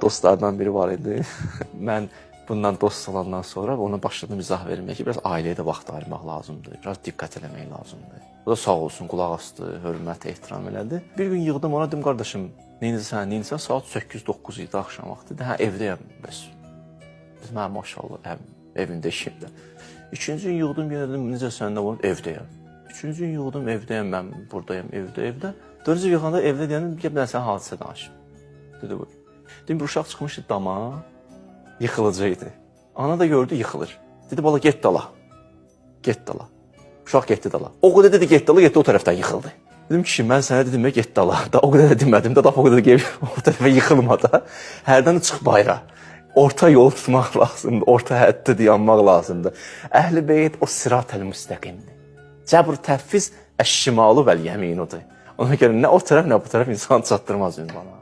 Dostlardan biri var idi. Mən bundan dost olandan sonra ona başladım izah verməyə ki, biraz ailəyə də vaxt ayırmaq lazımdır, biraz diqqət eləmək lazımdır. O da sağ olsun, qulaq asdı, hörmət, ehtiram elədi. Bir gün yığdım ona, dedim, qardaşım, neyinsən? Saat 8-9 idi axşam vaxtı. Hə, evdəyəm, bəs. Dedim, hə, maşallah, evində, işimdə. Üçüncü gün yığdım, yenə dedim, necəsən, nə var? Evdəyəm. Üçüncü gün yığdım, evdəyəm, mən buradayım, evdə. Dördüncü gün yığanda evdə deyənim, bir sən hadisə danışım. Dedi, bu. Dedim, bir uşaq çıxmışdı dama, yıxılacaqdı. Ana da gördü, yıxılır. Dedi, bala, get dala. Get dala. Uşaq getdi dala. O qədər dedi, get dala, getdi o tərəfdən yıxıldı. Dedim ki, mən sənə dedim, get dala. Da o qədər də demədim, da o qədər gəlib o tərəfə yıxılma da. Hərdən çıx bayra. Orta yol tutmaq lazımdır, orta həddə dayanmaq lazımdır. Əhl-i beyt o sirat-əl müstəqimdir. Cəbr təfviz əş-şimalu vəl yəminudur. Ona görə nə o tərəf, nə bu tərəf insan çatdırmaz ünvana.